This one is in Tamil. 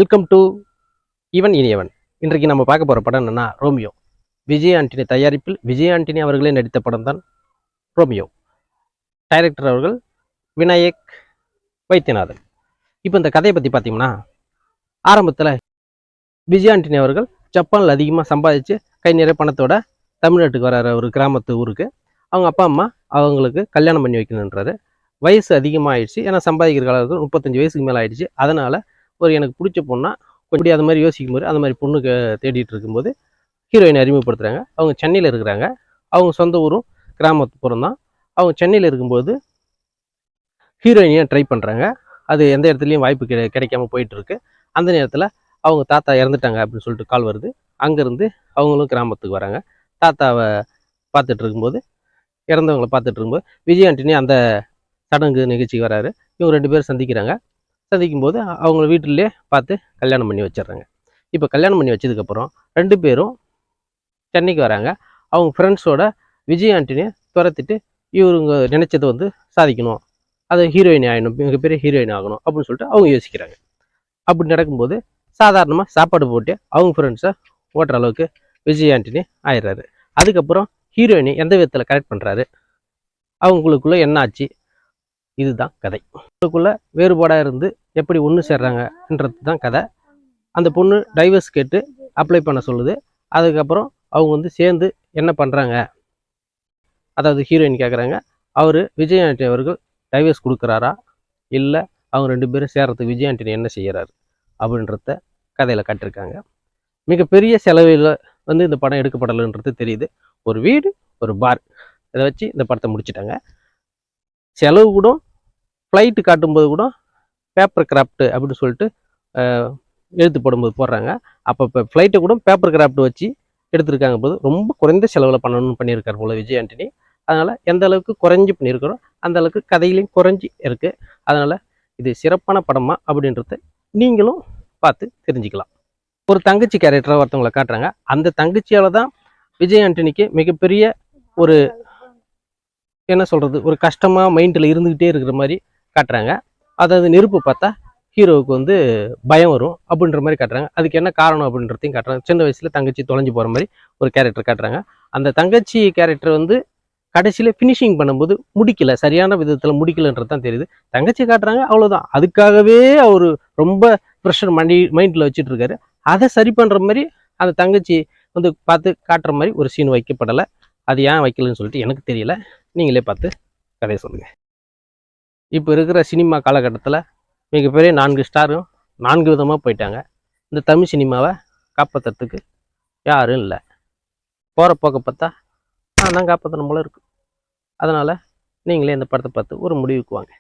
வெல்கம் டு ஈவன் இனியவன். இன்றைக்கு நம்ம பார்க்க போகிற படம் என்னன்னா ரோமியோ. விஜய் ஆண்டனி தயாரிப்பில் விஜய் ஆண்டனி அவர்களே நடித்த படம் தான் ரோமியோ. டைரக்டர் அவர்கள் விநாயக் வைத்தியநாதன். இப்போ இந்த கதையை பற்றி பார்த்தீங்கன்னா, ஆரம்பத்தில் விஜய் ஆண்டனி அவர்கள் ஜப்பானில் அதிகமாக சம்பாதிச்சு கை நிறைய பணத்தோட தமிழ்நாட்டுக்கு வராரு. ஒரு கிராமத்து ஊருக்கு. அவங்க அப்பா அம்மா அவங்களுக்கு கல்யாணம் பண்ணி வைக்கணுன்றாரு. வயசு அதிகமாகிடுச்சு. ஏன்னா சம்பாதிக்கிற காலத்துக்கு 35 வயசுக்கு மேலே ஆயிடுச்சு. அதனால் எனக்கு பிடிச்ச பொண்ணா கொஞ்சம் அது மாதிரி யோசிக்கும்போது அந்த மாதிரி பொண்ணுக்கு தேடிட்டு இருக்கும்போது ஹீரோயினை அறிமுகப்படுத்துகிறாங்க. அவங்க சென்னையில் இருக்கிறாங்க. அவங்க சொந்த ஊரும் கிராமப்புறம் தான். அவங்க சென்னையில் இருக்கும்போது ஹீரோயினையும் ட்ரை பண்ணுறாங்க. அது எந்த இடத்துலையும் வாய்ப்பு கிடைக்காம போயிட்டுருக்கு. அந்த நேரத்தில் அவங்க தாத்தா இறந்துட்டாங்க அப்படின்னு சொல்லிட்டு கால் வருது. அங்கேருந்து அவங்களும் கிராமத்துக்கு வராங்க. தாத்தாவை பார்த்துட்டு இருக்கும்போது, இறந்தவங்களை பார்த்துட்டு இருக்கும்போது விஜய் ஆண்டனி அந்த சடங்கு நிகழ்ச்சிக்கு வராரு. இவங்க 2 பேரும் சந்திக்கிறாங்க. சந்திக்கும்போது அவங்க வீட்டிலே பார்த்து கல்யாணம் பண்ணி வச்சிடுறாங்க. இப்போ கல்யாணம் பண்ணி வச்சதுக்கப்புறம் 2 பேரும் சென்னைக்கு வராங்க. அவங்க ஃப்ரெண்ட்ஸோட விஜய் ஆண்டனியை துரத்திட்டு இவருங்க நினைச்சதை சாதிக்கணும், அது ஹீரோயின் ஆகணும், மிகப்பெரிய ஹீரோயின் ஆகணும் அப்படின்னு சொல்லிட்டு அவங்க யோசிக்கிறாங்க. அப்படி நடக்கும்போது சாதாரணமாக சாப்பாடு போட்டு அவங்க ஃப்ரெண்ட்ஸை ஓட்டுற அளவுக்கு விஜய் ஆண்டனி ஆயிடுறாரு. அதுக்கப்புறம் ஹீரோயினை எந்த விதத்தில் கரெக்ட் பண்ணுறாரு, அவங்களுக்குள்ளே என்ன ஆச்சு, இதுதான் கதை. அவங்களுக்குள்ள வேறுபாடாக இருந்து எப்படி ஒன்று சேர்றாங்கன்றது தான் கதை. அந்த பொண்ணு டைவர்ஸ் கேட்டு அப்ளை பண்ண சொல்லுது. அதுக்கப்புறம் அவங்க சேர்ந்து என்ன பண்ணுறாங்க, அதாவது ஹீரோயின் கேட்குறாங்க, அவர் விஜய் ஆண்டனி அவர்கள் டைவர்ஸ் கொடுக்குறாரா, இல்லை அவங்க 2 பேரும் சேர்றதுக்கு விஜய் ஆண்டனி என்ன செய்கிறாரு அப்படின்றத கதையில் காட்டியிருக்காங்க. மிகப்பெரிய செலவில் இந்த படம் எடுக்கப்படலைன்றது தெரியுது. ஒரு வீடு, ஒரு பார், இதை வச்சு இந்த படத்தை முடிச்சிட்டாங்க. செலவு கூட ஃப்ளைட்டு காட்டும்போது கூட பேப்பர் கிராஃப்ட் அப்படின்னு சொல்லிட்டு எழுத்து போடும்போது போடுறாங்க. அப்போ இப்போ ஃப்ளைட்டை கூட பேப்பர் கிராஃப்ட் வச்சு எடுத்துருக்காங்க போது ரொம்ப குறைந்த செலவில் பண்ணணும்னு பண்ணியிருக்காரு போல விஜய் ஆண்டனி. அதனால் எந்த அளவுக்கு குறைஞ்சி பண்ணியிருக்கிறோம் அந்த அளவுக்கு கதையிலையும் குறைஞ்சி இருக்குது. அதனால் இது சிறப்பான படமா அப்படின்றத நீங்களும் பார்த்து தெரிஞ்சுக்கலாம். ஒரு தங்கச்சி கேரக்டராக ஒருத்தவங்களை காட்டுறாங்க. அந்த தங்கச்சியால் தான் விஜய் ஆண்டனிக்கு மிகப்பெரிய ஒரு என்ன சொல்கிறது, ஒரு கஷ்டமாக மைண்டில் இருந்துக்கிட்டே இருக்கிற மாதிரி காட்டுறாங்க. அதாவது நெருப்பு பார்த்தா ஹீரோவுக்கு பயம் வரும் அப்படின்ற மாதிரி காட்டுறாங்க. அதுக்கு என்ன காரணம் அப்படின்றதையும் காட்டுறாங்க. சின்ன வயசில் தங்கச்சி தொலைஞ்சு போகிற மாதிரி ஒரு கேரக்டர் காட்டுறாங்க. அந்த தங்கச்சி கேரக்டர் கடைசியில் ஃபினிஷிங் பண்ணும்போது முடிக்கல, சரியான விதத்தில் முடிக்கலன்றது தான் தெரியுது. தங்கச்சி காட்டுறாங்க, அவ்வளோதான். அதுக்காகவே அவர் ரொம்ப ப்ரெஷர் மைண்டில் வச்சுட்டு இருக்காரு. அதை சரி பண்ணுற மாதிரி அந்த தங்கச்சி பார்த்து காட்டுற மாதிரி ஒரு சீன் வைக்கப்படலை. அது ஏன் வைக்கலன்னு சொல்லிட்டு எனக்கு தெரியல. நீங்களே பார்த்து கதையை சொல்லுங்கள். இப்போ இருக்கிற சினிமா காலகட்டத்தில் மிகப்பெரிய 4 ஸ்டாரும் 4 விதமாக போயிட்டாங்க. இந்த தமிழ் சினிமாவை காப்பாற்றுறதுக்கு யாரும் இல்லை. போகிற போக்க பார்த்தா நான் காப்பாற்றணும் போல இருக்கு. அதனால் நீங்களே இந்த படத்தை பார்த்து ஒரு முடிவுக்கு வாங்க.